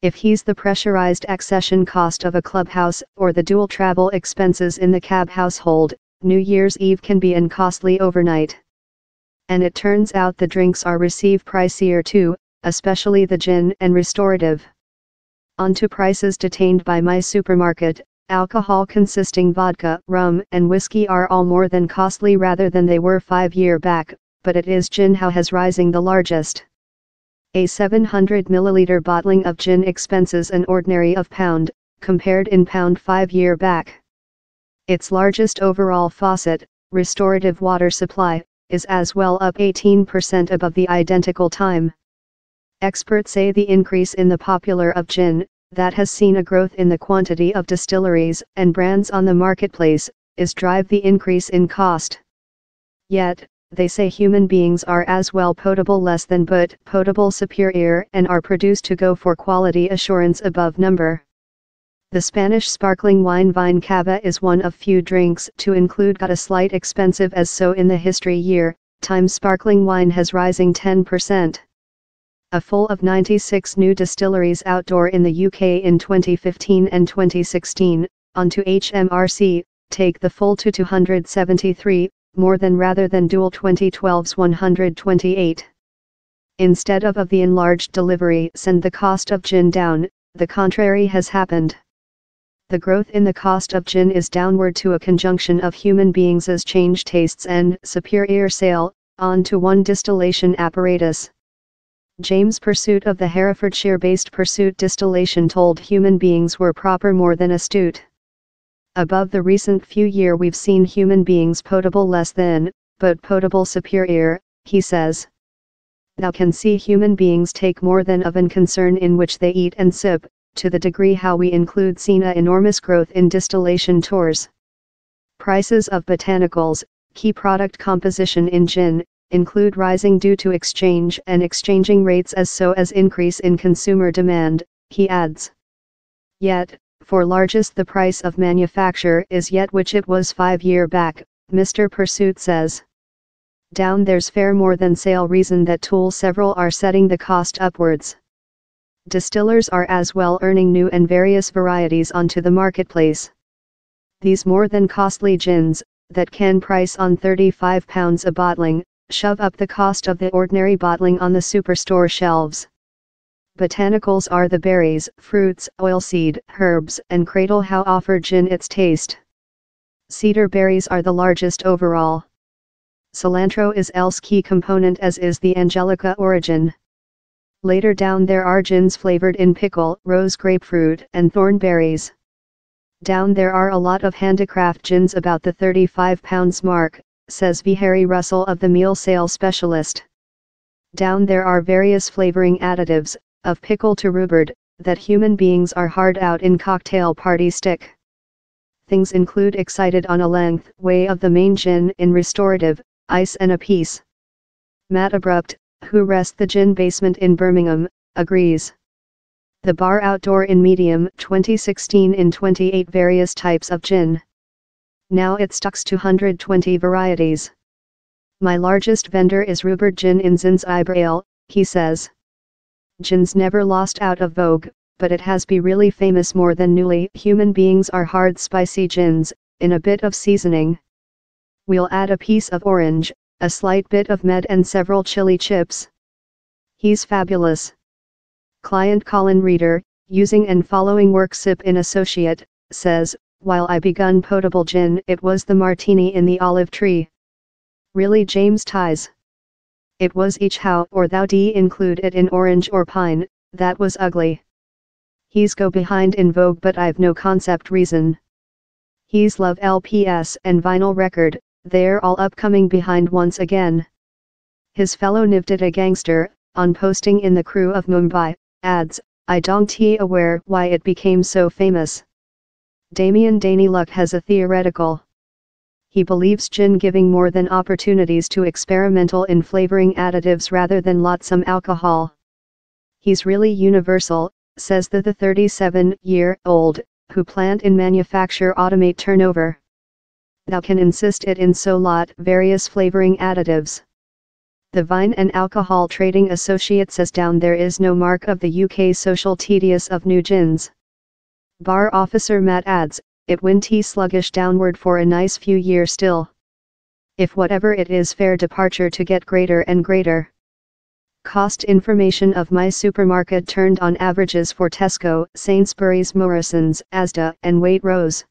If he's the pressurized accession cost of a clubhouse or the dual travel expenses in the cab household, New Year's Eve can be an costly overnight. And it turns out the drinks are receive pricier too, especially the gin and Restorative. On to prices detained by my supermarket. Alcohol consisting vodka, rum, and whiskey are all more than costly rather than they were 5 years back, but it is gin how has rising the largest. A 700 milliliter bottling of gin expenses an ordinary of £, compared in £5 years back. Its largest overall faucet, Restorative water supply, is as well up 18% above the identical time. Experts say the increase in the popular of gin, that has seen a growth in the quantity of distilleries and brands on the marketplace, is drive the increase in cost. Yet, they say human beings are as well potable less than but potable superior and are produced to go for quality assurance above number. The Spanish sparkling wine Vine Cava is one of few drinks to include got a slight expensive as so in the history year, time sparkling wine has rising 10%. A full of 96 new distilleries outdoor in the UK in 2015 and 2016, onto HMRC, take the full to 273, more than rather than dual 2012's 128. Instead of the enlarged delivery send the cost of gin down, the contrary has happened. The growth in the cost of gin is downward to a conjunction of human beings as change tastes and superior sale, on to one distillation apparatus. James Pursuit of the Herefordshire-based Pursuit Distillation told human beings were proper more than astute. Above the recent few year we've seen human beings potable less than, but potable superior, he says. Thou can see human beings take more than of an concern in which they eat and sip, to the degree how we include seen a enormous growth in distillation tours. Prices of botanicals, key product composition in gin, include rising due to exchange and exchanging rates as so as increase in consumer demand, he adds. Yet, for largest the price of manufacture is yet which it was 5 years back, Mr. Pursuit says. Down there's fair more than sale reason that tool several are setting the cost upwards. Distillers are as well earning new and various varieties onto the marketplace. These more than costly gins, that can price on £35 a bottling, shove up the cost of the ordinary bottling on the superstore shelves. Botanicals are the berries, fruits, oilseed, herbs, and cradle how offer gin its taste. Cedar berries are the largest overall. Cilantro is else key component as is the Angelica origin. Later down there are gins flavored in pickle, rose grapefruit, and thorn berries. Down there are a lot of handicraft gins about the £35 mark, says V. Harry Russell of the meal sales specialist. Down there are various flavoring additives, of pickle to rhubarb, that human beings are hard out in cocktail party stick. Things include excited on a length way of the main gin in Restorative, ice and a piece. Matt Abrupt, who rests the gin basement in Birmingham, agrees. The bar outdoor in medium 2016 in 28 various types of gin. Now it stocks 220 varieties. My largest vendor is rhubarb gin in Zanzibar Ale, he says. Gin's never lost out of vogue, but it has be really famous more than newly. Human beings are hard spicy gins, in a bit of seasoning. We'll add a piece of orange, a slight bit of med and several chili chips. He's fabulous. Client Colin Reader, using and following work sip in associate, says, while I begun potable gin it was the martini in the olive tree. Really James ties. It was each how or thou d include it in orange or pine, that was ugly. He's go behind in vogue but I've no concept reason. He's love LPS and vinyl record, they're all upcoming behind once again. His fellow Nivdita gangster, on posting in the crew of Mumbai, adds, I don't aware why it became so famous. Damien Danyluk has a theoretical. He believes gin giving more than opportunities to experimental in flavoring additives rather than lotsome alcohol. He's really universal, says the 37-year-old, who plant in manufacture automate turnover. Thou can insist it in so lot various flavoring additives. The Wine and Alcohol Trading Associate says down there is no mark of the UK social tedious of new gins. Bar officer Matt adds, it win tea sluggish downward for a nice few years still. If whatever it is fair departure to get greater and greater. Cost information of my supermarket turned on averages for Tesco, Sainsbury's, Morrisons, Asda and Waitrose.